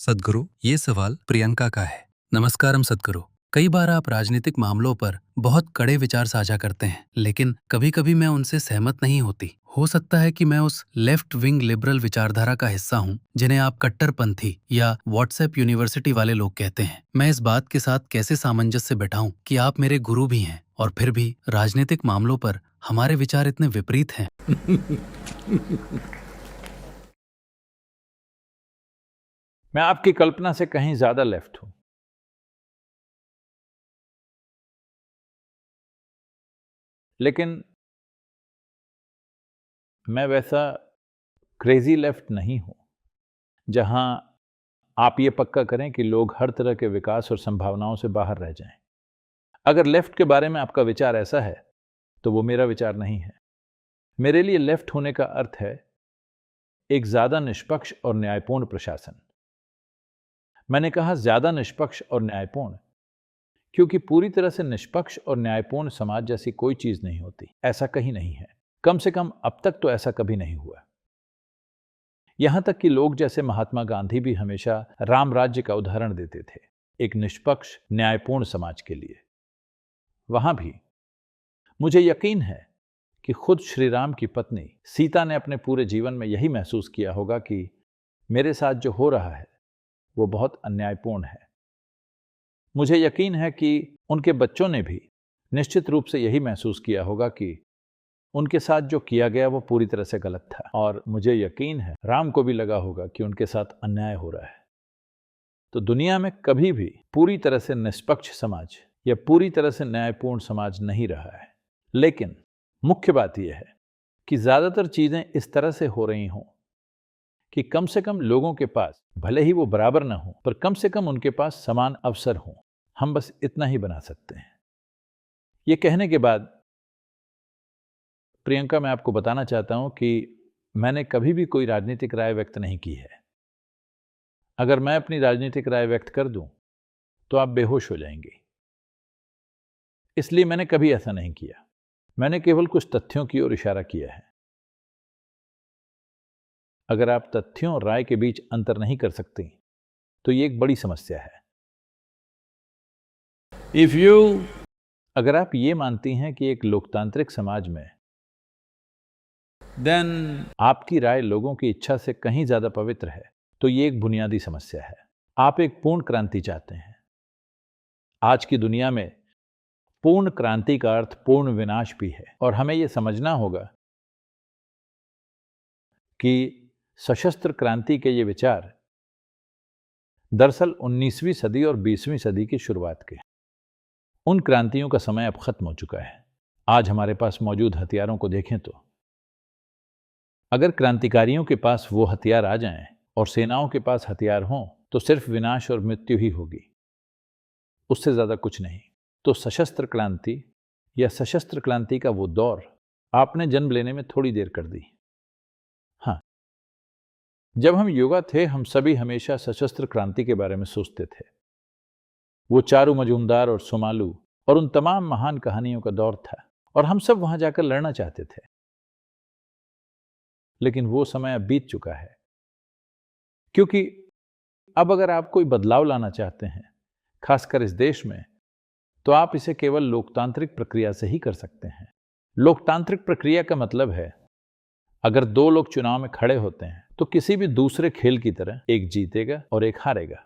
सद्गुरु, ये सवाल प्रियंका का है। नमस्कारम सद्गुरु। कई बार आप राजनीतिक मामलों पर बहुत कड़े विचार साझा करते हैं, लेकिन कभी-कभी मैं उनसे सहमत नहीं होती। हो सकता है कि मैं उस लेफ्ट विंग लिबरल विचारधारा का हिस्सा हूँ, जिन्हें आप कट्टरपंथी या व्हाट्सएप यूनिवर्सिटी वाले लोग कहते हैं। मैं इस बात के साथ कैसे सामंजस्य बैठाऊं कि आप मेरे गुरु भी हैं और फिर भी राजनीतिक मामलों पर हमारे विचार इतने विपरीत हैं। मैं आपकी कल्पना से कहीं ज्यादा लेफ्ट हूं। लेकिन मैं वैसा क्रेजी लेफ्ट नहीं हूं जहां आप ये पक्का करें कि लोग हर तरह के विकास और संभावनाओं से बाहर रह जाएं। अगर लेफ्ट के बारे में आपका विचार ऐसा है तो वो मेरा विचार नहीं है। मेरे लिए लेफ्ट होने का अर्थ है एक ज्यादा निष्पक्ष और न्यायपूर्ण प्रशासन। मैंने कहा ज्यादा निष्पक्ष और न्यायपूर्ण क्योंकि पूरी तरह से निष्पक्ष और न्यायपूर्ण समाज जैसी कोई चीज नहीं होती। ऐसा कहीं नहीं है। कम से कम अब तक तो ऐसा कभी नहीं हुआ। यहां तक कि लोग जैसे महात्मा गांधी भी हमेशा राम राज्य का उदाहरण देते थे, एक निष्पक्ष न्यायपूर्ण समाज के लिए। वहां भी मुझे यकीन है कि खुद श्री राम की पत्नी सीता ने अपने पूरे जीवन में यही महसूस किया होगा कि मेरे साथ जो हो रहा है वो बहुत अन्यायपूर्ण है। मुझे यकीन है कि उनके बच्चों ने भी निश्चित रूप से यही महसूस किया होगा कि उनके साथ जो किया गया वो पूरी तरह से गलत था। और मुझे यकीन है राम को भी लगा होगा कि उनके साथ अन्याय हो रहा है। तो दुनिया में कभी भी पूरी तरह से निष्पक्ष समाज या पूरी तरह से न्यायपूर्ण समाज नहीं रहा है। लेकिन मुख्य बात यह है कि ज्यादातर चीजें इस तरह से हो रही हों कि कम से कम लोगों के पास, भले ही वो बराबर ना हो, पर कम से कम उनके पास समान अवसर हों। हम बस इतना ही बना सकते हैं। ये कहने के बाद प्रियंका, मैं आपको बताना चाहता हूं कि मैंने कभी भी कोई राजनीतिक राय व्यक्त नहीं की है। अगर मैं अपनी राजनीतिक राय व्यक्त कर दूं तो आप बेहोश हो जाएंगे। इसलिए मैंने कभी ऐसा नहीं किया। मैंने केवल कुछ तथ्यों की ओर इशारा किया है। अगर आप तथ्यों और राय के बीच अंतर नहीं कर सकते तो ये एक बड़ी समस्या है। अगर आप ये मानती हैं कि एक लोकतांत्रिक समाज में आपकी राय लोगों की इच्छा से कहीं ज्यादा पवित्र है, तो ये एक बुनियादी समस्या है। आप एक पूर्ण क्रांति चाहते हैं। आज की दुनिया में पूर्ण क्रांति का अर्थ पूर्ण विनाश भी है। और हमें यह समझना होगा कि सशस्त्र क्रांति के ये विचार दरअसल 19वीं सदी और 20वीं सदी की शुरुआत के। उन क्रांतियों का समय अब खत्म हो चुका है। आज हमारे पास मौजूद हथियारों को देखें तो अगर क्रांतिकारियों के पास वो हथियार आ जाएं और सेनाओं के पास हथियार हों तो सिर्फ विनाश और मृत्यु ही होगी, उससे ज्यादा कुछ नहीं। तो सशस्त्र क्रांति या सशस्त्र क्रांति का वो दौर आपने जन्म लेने में थोड़ी देर कर दी। हाँ, जब हम युवा थे हम सभी हमेशा सशस्त्र क्रांति के बारे में सोचते थे। वो चारू मजूमदार और सुमालू और उन तमाम महान कहानियों का दौर था और हम सब वहां जाकर लड़ना चाहते थे। लेकिन वो समय अब बीत चुका है, क्योंकि अब अगर आप कोई बदलाव लाना चाहते हैं, खासकर इस देश में, तो आप इसे केवल लोकतांत्रिक प्रक्रिया से ही कर सकते हैं। लोकतांत्रिक प्रक्रिया का मतलब है अगर दो लोग चुनाव में खड़े होते हैं तो किसी भी दूसरे खेल की तरह एक जीतेगा और एक हारेगा।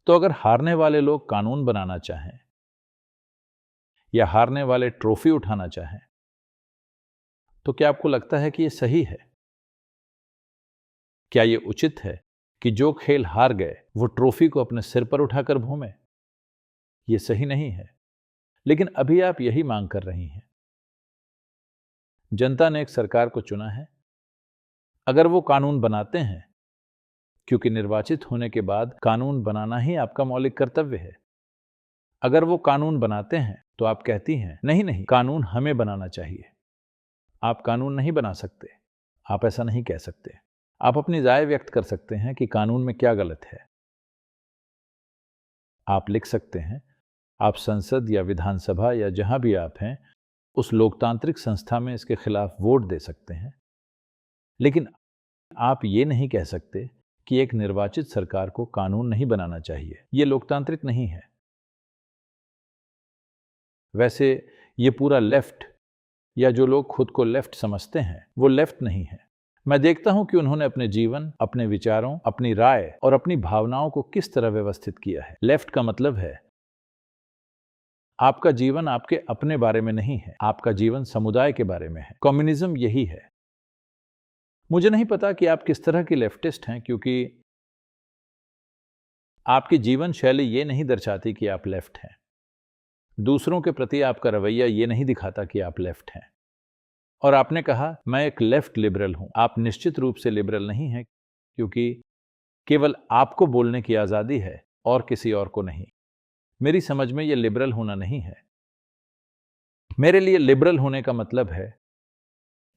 तो अगर हारने वाले लोग कानून बनाना चाहें या हारने वाले ट्रॉफी उठाना चाहें तो क्या आपको लगता है कि यह सही है? क्या यह उचित है कि जो खेल हार गए वो ट्रॉफी को अपने सिर पर उठाकर घूमे? यह सही नहीं है। लेकिन अभी आप यही मांग कर रही हैं। जनता ने एक सरकार को चुना है। अगर वो कानून बनाते हैं, क्योंकि निर्वाचित होने के बाद कानून बनाना ही आपका मौलिक कर्तव्य है, अगर वो कानून बनाते हैं तो आप कहती हैं नहीं नहीं, कानून हमें बनाना चाहिए। आप कानून नहीं बना सकते। आप ऐसा नहीं कह सकते। आप अपनी राय व्यक्त कर सकते हैं कि कानून में क्या गलत है। आप लिख सकते हैं। आप संसद या विधानसभा या जहां भी आप हैं उस लोकतांत्रिक संस्था में इसके खिलाफ वोट दे सकते हैं। लेकिन आप ये नहीं कह सकते कि एक निर्वाचित सरकार को कानून नहीं बनाना चाहिए। ये लोकतांत्रिक नहीं है। वैसे ये पूरा लेफ्ट, या जो लोग खुद को लेफ्ट समझते हैं, वो लेफ्ट नहीं है। मैं देखता हूं कि उन्होंने अपने जीवन, अपने विचारों, अपनी राय और अपनी भावनाओं को किस तरह व्यवस्थित किया है। लेफ्ट का मतलब है आपका जीवन आपके अपने बारे में नहीं है, आपका जीवन समुदाय के बारे में है। कम्युनिज्म यही है। मुझे नहीं पता कि आप किस तरह की लेफ्टिस्ट हैं, क्योंकि आपकी जीवन शैली ये नहीं दर्शाती कि आप लेफ्ट हैं। दूसरों के प्रति आपका रवैया ये नहीं दिखाता कि आप लेफ्ट हैं। और आपने कहा मैं एक लेफ्ट लिबरल हूं। आप निश्चित रूप से लिबरल नहीं हैं, क्योंकि केवल आपको बोलने की आजादी है और किसी और को नहीं। मेरी समझ में यह लिबरल होना नहीं है। मेरे लिए लिबरल होने का मतलब है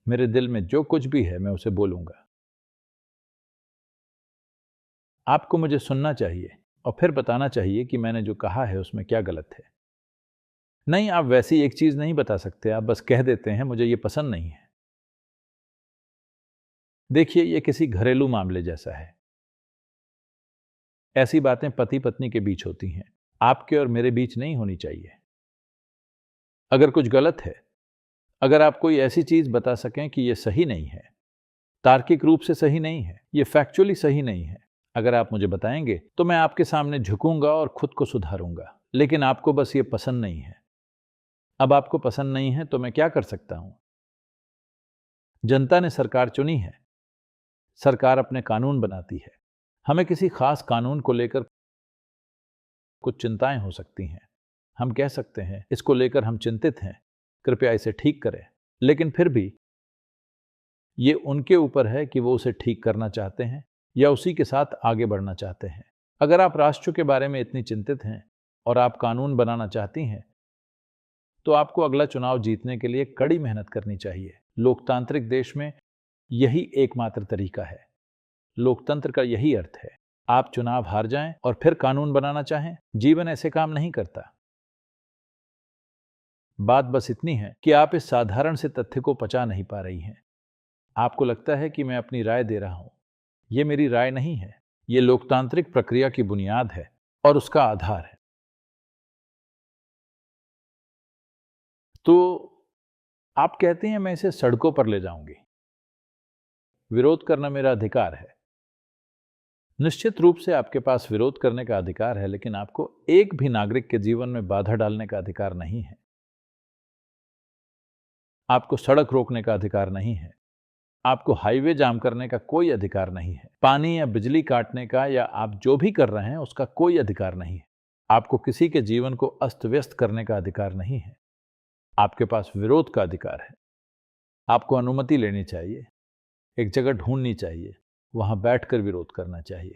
मेरे दिल में जो कुछ भी है मैं उसे बोलूंगा। आपको मुझे सुनना चाहिए और फिर बताना चाहिए कि मैंने जो कहा है उसमें क्या गलत है। नहीं, आप वैसी एक चीज नहीं बता सकते। आप बस कह देते हैं मुझे ये पसंद नहीं है। देखिए, ये किसी घरेलू मामले जैसा है। ऐसी बातें पति पत्नी के बीच होती हैं, आपके और मेरे बीच नहीं होनी चाहिए। अगर कुछ गलत है, अगर आप कोई ऐसी चीज बता सकें कि यह सही नहीं है, तार्किक रूप से सही नहीं है, यह फैक्चुअली सही नहीं है, अगर आप मुझे बताएंगे तो मैं आपके सामने झुकूंगा और खुद को सुधारूंगा। लेकिन आपको बस ये पसंद नहीं है। अब आपको पसंद नहीं है तो मैं क्या कर सकता हूं? जनता ने सरकार चुनी है, सरकार अपने कानून बनाती है। हमें किसी खास कानून को लेकर कुछ चिंताएं हो सकती हैं। हम कह सकते हैं इसको लेकर हम चिंतित हैं, कृपया इसे ठीक करें। लेकिन फिर भी ये उनके ऊपर है कि वो उसे ठीक करना चाहते हैं या उसी के साथ आगे बढ़ना चाहते हैं। अगर आप राष्ट्र के बारे में इतनी चिंतित हैं और आप कानून बनाना चाहती हैं, तो आपको अगला चुनाव जीतने के लिए कड़ी मेहनत करनी चाहिए। लोकतांत्रिक देश में यही एकमात्र तरीका है। लोकतंत्र का यही अर्थ है। आप चुनाव हार जाएं और फिर कानून बनाना चाहें। जीवन ऐसे काम नहीं करता। बात बस इतनी है कि आप इस साधारण से तथ्य को पचा नहीं पा रही हैं। आपको लगता है कि मैं अपनी राय दे रहा हूं। यह मेरी राय नहीं है, यह लोकतांत्रिक प्रक्रिया की बुनियाद है और उसका आधार है। तो आप कहते हैं मैं इसे सड़कों पर ले जाऊंगी। विरोध करना मेरा अधिकार है। निश्चित रूप से आपके पास विरोध करने का अधिकार है, लेकिन आपको एक भी नागरिक के जीवन में बाधा डालने का अधिकार नहीं है। आपको सड़क रोकने का अधिकार नहीं है। आपको हाईवे जाम करने का कोई अधिकार नहीं है। पानी या बिजली काटने का या आप जो भी कर रहे हैं उसका कोई अधिकार नहीं है। आपको किसी के जीवन को अस्त व्यस्त करने का अधिकार नहीं है। आपके पास विरोध का अधिकार है। आपको अनुमति लेनी चाहिए, एक जगह ढूंढनी चाहिए, वहां बैठकर विरोध करना चाहिए।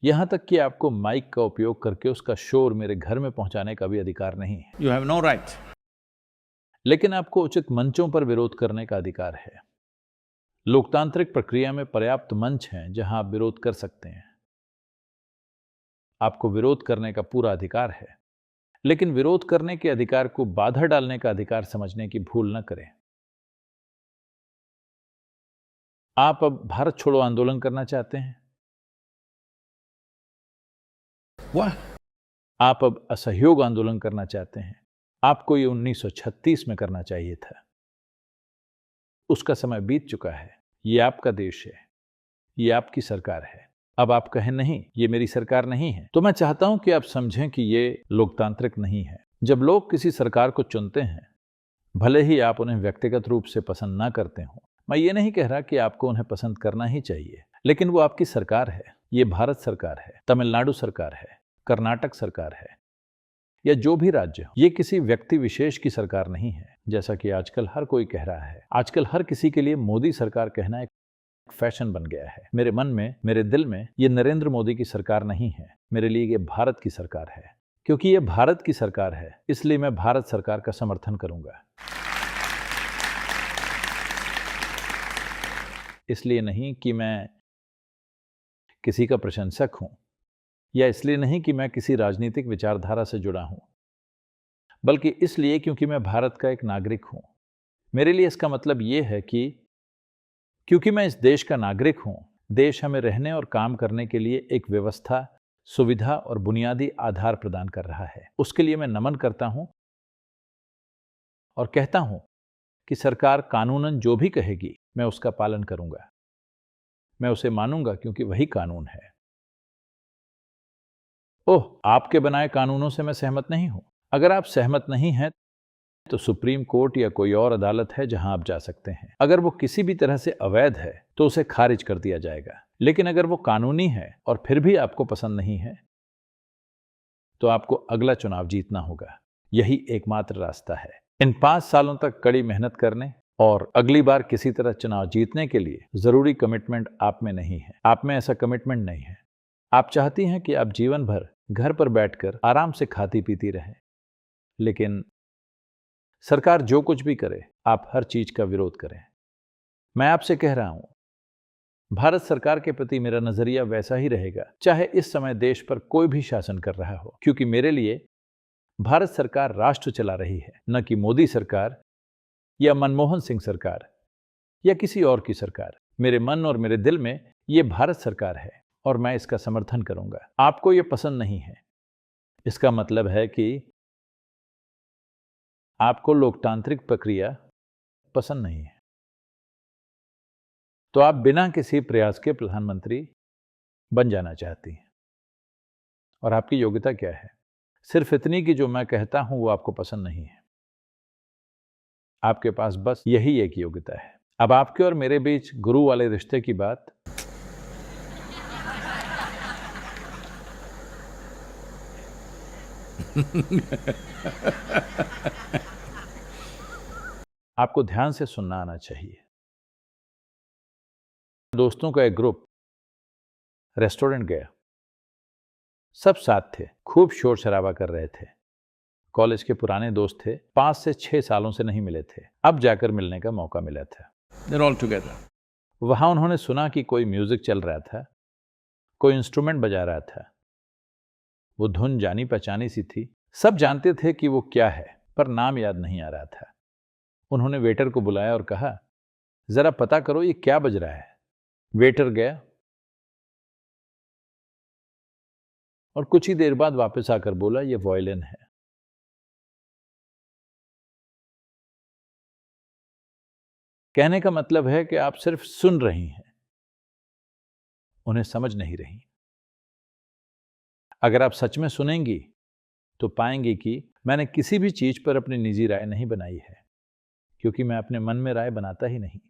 यहां तक कि आपको माइक का उपयोग करके उसका शोर मेरे घर में पहुंचाने का भी अधिकार नहीं है। You have no right. लेकिन आपको उचित मंचों पर विरोध करने का अधिकार है। लोकतांत्रिक प्रक्रिया में पर्याप्त मंच हैं जहां आप विरोध कर सकते हैं। आपको विरोध करने का पूरा अधिकार है, लेकिन विरोध करने के अधिकार को बाधा डालने का अधिकार समझने की भूल न करें। आप अब भारत छोड़ो आंदोलन करना चाहते हैं। What? आप अब असहयोग आंदोलन करना चाहते हैं। आपको ये 1936 में करना चाहिए था। उसका समय बीत चुका है। ये आपका देश है, ये आपकी सरकार है। अब आप कहें नहीं, ये मेरी सरकार नहीं है, तो मैं चाहता हूं कि आप समझें कि ये लोकतांत्रिक नहीं है। जब लोग किसी सरकार को चुनते हैं, भले ही आप उन्हें व्यक्तिगत रूप से पसंद ना करते हो, मैं ये नहीं कह रहा कि आपको उन्हें पसंद करना ही चाहिए, लेकिन वो आपकी सरकार है। ये भारत सरकार है, तमिलनाडु सरकार है, कर्नाटक सरकार है, या जो भी राज्य हो। ये किसी व्यक्ति विशेष की सरकार नहीं है, जैसा कि आजकल हर कोई कह रहा है। आजकल हर किसी के लिए मोदी सरकार कहना एक फैशन बन गया है। मेरे मन में, मेरे दिल में ये नरेंद्र मोदी की सरकार नहीं है। मेरे लिए ये भारत की सरकार है। क्योंकि ये भारत की सरकार है, इसलिए मैं भारत सरकार का समर्थन करूंगा। इसलिए नहीं कि मैं किसी का प्रशंसक हूं, या इसलिए नहीं कि मैं किसी राजनीतिक विचारधारा से जुड़ा हूं, बल्कि इसलिए क्योंकि मैं भारत का एक नागरिक हूं। मेरे लिए इसका मतलब यह है कि क्योंकि मैं इस देश का नागरिक हूं, देश हमें रहने और काम करने के लिए एक व्यवस्था, सुविधा और बुनियादी आधार प्रदान कर रहा है। उसके लिए मैं नमन करता हूं और कहता हूं कि सरकार कानूनन जो भी कहेगी मैं उसका पालन करूंगा। मैं उसे मानूंगा क्योंकि वही कानून है। ओह, आपके बनाए कानूनों से मैं सहमत नहीं हूं। अगर आप सहमत नहीं हैं तो सुप्रीम कोर्ट या कोई और अदालत है जहां आप जा सकते हैं। अगर वो किसी भी तरह से अवैध है तो उसे खारिज कर दिया जाएगा। लेकिन अगर वो कानूनी है और फिर भी आपको पसंद नहीं है तो आपको अगला चुनाव जीतना होगा। यही एकमात्र रास्ता है। इन 5 सालों तक कड़ी मेहनत करने और अगली बार किसी तरह चुनाव जीतने के लिए जरूरी कमिटमेंट आप में नहीं है। आप में ऐसा कमिटमेंट नहीं है। आप चाहती हैं कि आप जीवन भर घर पर बैठकर आराम से खाती पीती रहें। लेकिन सरकार जो कुछ भी करे, आप हर चीज का विरोध करें। मैं आपसे कह रहा हूं, भारत सरकार के प्रति मेरा नजरिया वैसा ही रहेगा चाहे इस समय देश पर कोई भी शासन कर रहा हो, क्योंकि मेरे लिए भारत सरकार राष्ट्र चला रही है, न कि मोदी सरकार या मनमोहन सिंह सरकार या किसी और की सरकार। मेरे मन और मेरे दिल में ये भारत सरकार है और मैं इसका समर्थन करूंगा। आपको ये पसंद नहीं है, इसका मतलब है कि आपको लोकतांत्रिक प्रक्रिया पसंद नहीं है। तो आप बिना किसी प्रयास के प्रधानमंत्री बन जाना चाहती हैं। और आपकी योग्यता क्या है? सिर्फ इतनी कि जो मैं कहता हूं वो आपको पसंद नहीं है। आपके पास बस यही एक योग्यता है। अब आपके और मेरे बीच गुरु वाले रिश्ते की बात आपको ध्यान से सुनना आना चाहिए। दोस्तों का एक ग्रुप रेस्टोरेंट गया। सब साथ थे, खूब शोर शराबा कर रहे थे। कॉलेज के पुराने दोस्त थे, 5 से 6 सालों से नहीं मिले थे। अब जाकर मिलने का मौका मिला था। They're all together. वहां उन्होंने सुना कि कोई म्यूजिक चल रहा था, कोई इंस्ट्रूमेंट बजा रहा था। वो धुन जानी पहचानी सी थी। सब जानते थे कि वो क्या है, पर नाम याद नहीं आ रहा था। उन्होंने वेटर को बुलाया और कहा, जरा पता करो ये क्या बज रहा है। वेटर गया और कुछ ही देर बाद वापस आकर बोला, ये वायलिन है। कहने का मतलब है कि आप सिर्फ सुन रही हैं, उन्हें समझ नहीं रही। अगर आप सच में सुनेंगी तो पाएंगी कि मैंने किसी भी चीज पर अपनी निजी राय नहीं बनाई है, क्योंकि मैं अपने मन में राय बनाता ही नहीं।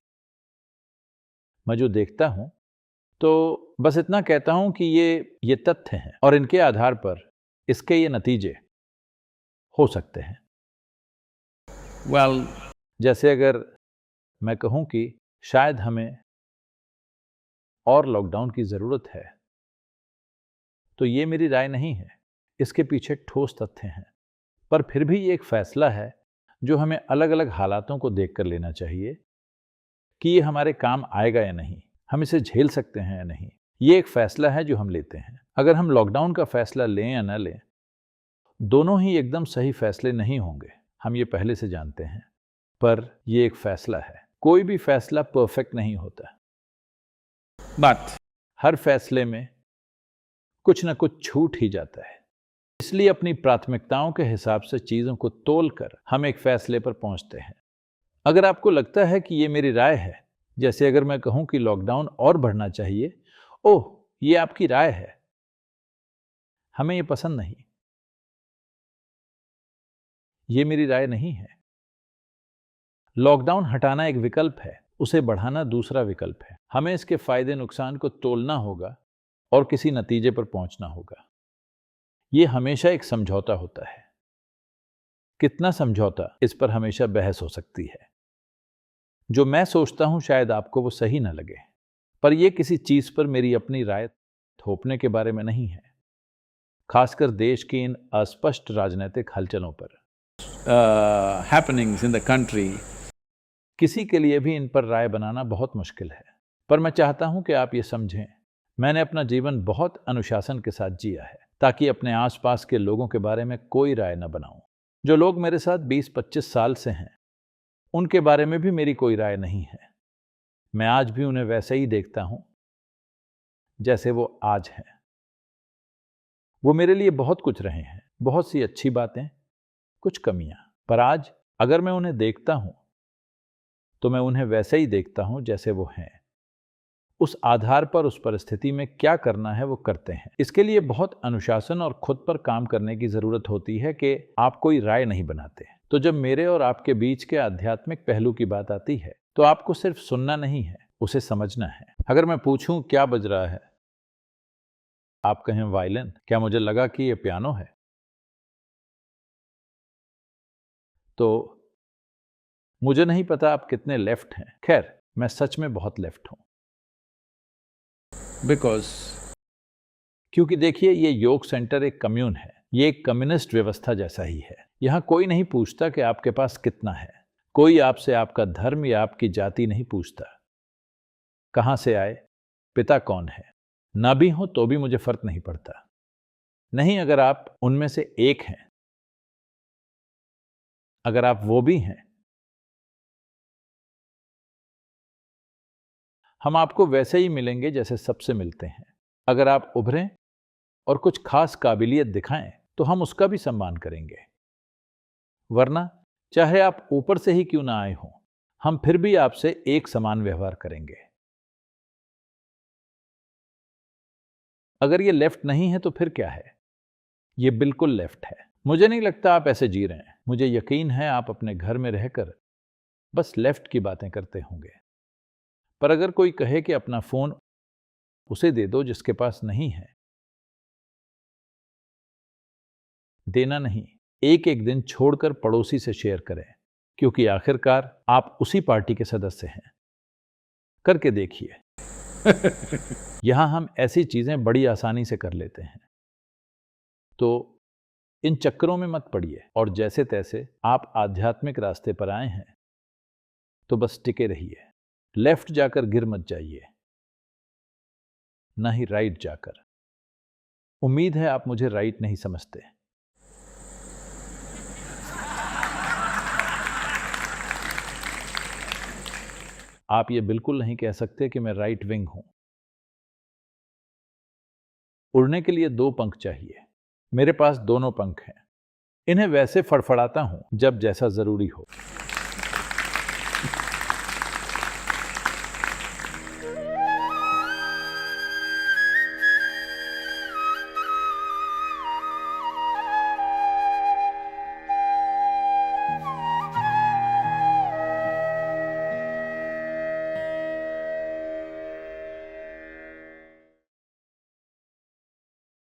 मैं जो देखता हूं तो बस इतना कहता हूं कि ये तथ्य हैं और इनके आधार पर इसके ये नतीजे हो सकते हैं। Well, जैसे अगर मैं कहूं कि शायद हमें और लॉकडाउन की जरूरत है, तो ये मेरी राय नहीं है, इसके पीछे ठोस तथ्य हैं। पर फिर भी ये एक फैसला है जो हमें अलग अलग हालातों को देखकर लेना चाहिए कि ये हमारे काम आएगा या नहीं, हम इसे झेल सकते हैं या नहीं। ये एक फैसला है जो हम लेते हैं। अगर हम लॉकडाउन का फैसला लें या न लें, दोनों ही एकदम सही फैसले नहीं होंगे, हम ये पहले से जानते हैं। पर ये एक फैसला है। कोई भी फैसला परफेक्ट नहीं होता। but हर फैसले में कुछ न कुछ छूट ही जाता है। इसलिए अपनी प्राथमिकताओं के हिसाब से चीजों को तोलकर हम एक फैसले पर पहुंचते हैं। अगर आपको लगता है कि ये मेरी राय है, जैसे अगर मैं कहूं कि लॉकडाउन और बढ़ना चाहिए, ओह, ये आपकी राय है, हमें ये पसंद नहीं, ये मेरी राय नहीं है। लॉकडाउन हटाना एक विकल्प है, उसे बढ़ाना दूसरा विकल्प है। हमें इसके फायदे नुकसान को तोलना होगा और किसी नतीजे पर पहुंचना होगा। यह हमेशा एक समझौता होता है। कितना समझौता, इस पर हमेशा बहस हो सकती है। जो मैं सोचता हूं शायद आपको वो सही ना लगे, पर यह किसी चीज पर मेरी अपनी राय थोपने के बारे में नहीं है, खासकर देश की इन अस्पष्ट राजनीतिक हलचलों पर। happenings in the country. किसी के लिए भी इन पर राय बनाना बहुत मुश्किल है, पर मैं चाहता हूं कि आप ये समझें, मैंने अपना जीवन बहुत अनुशासन के साथ जिया है, ताकि अपने आसपास के लोगों के बारे में कोई राय न बनाऊं। जो लोग मेरे साथ 20-25 साल से हैं, उनके बारे में भी मेरी कोई राय नहीं है। मैं आज भी उन्हें वैसे ही देखता हूं जैसे वो आज हैं। वो मेरे लिए बहुत कुछ रहे हैं, बहुत सी अच्छी बातें, कुछ कमियां, पर आज अगर मैं उन्हें देखता हूं तो मैं उन्हें वैसे ही देखता हूं जैसे वो हैं। उस आधार पर उस परिस्थिति में क्या करना है वो करते हैं। इसके लिए बहुत अनुशासन और खुद पर काम करने की जरूरत होती है कि आप कोई राय नहीं बनाते। तो जब मेरे और आपके बीच के आध्यात्मिक पहलू की बात आती है तो आपको सिर्फ सुनना नहीं है, उसे समझना है। अगर मैं पूछूं क्या बज रहा है, आप कहें वायलिन, क्या मुझे लगा कि ये पियानो है, तो मुझे नहीं पता आप कितने लेफ्ट हैं। खैर, मैं सच में बहुत लेफ्ट हूं। Because क्योंकि देखिए, ये योग सेंटर एक कम्यून है, ये एक कम्युनिस्ट व्यवस्था जैसा ही है। यहां कोई नहीं पूछता कि आपके पास कितना है, कोई आपसे आपका धर्म या आपकी जाति नहीं पूछता, कहां से आए, पिता कौन है। ना भी हो तो भी मुझे फर्क नहीं पड़ता। नहीं, अगर आप उनमें से एक हैं, अगर आप वो भी हैं, हम आपको वैसे ही मिलेंगे जैसे सबसे मिलते हैं। अगर आप उभरें और कुछ खास काबिलियत दिखाएं तो हम उसका भी सम्मान करेंगे, वरना चाहे आप ऊपर से ही क्यों ना आए हों, हम फिर भी आपसे एक समान व्यवहार करेंगे। अगर ये लेफ्ट नहीं है तो फिर क्या है? ये बिल्कुल लेफ्ट है। मुझे नहीं लगता आप ऐसे जी रहे हैं। मुझे यकीन है आप अपने घर में रहकर बस लेफ्ट की बातें करते होंगे। पर अगर कोई कहे कि अपना फोन उसे दे दो जिसके पास नहीं है, देना नहीं, एक एक दिन छोड़कर पड़ोसी से शेयर करें, क्योंकि आखिरकार आप उसी पार्टी के सदस्य हैं। करके देखिए। यहां हम ऐसी चीजें बड़ी आसानी से कर लेते हैं, तो इन चक्करों में मत पड़िए और जैसे तैसे आप आध्यात्मिक रास्ते पर आए हैं तो बस टिके रहिए। लेफ्ट जाकर गिर मत जाइए, ना ही राइट जाकर। उम्मीद है आप मुझे राइट नहीं समझते। आप ये बिल्कुल नहीं कह सकते कि मैं राइट विंग हूं। उड़ने के लिए 2 पंख चाहिए। मेरे पास दोनों पंख हैं। इन्हें वैसे फड़फड़ाता हूं जब जैसा जरूरी हो।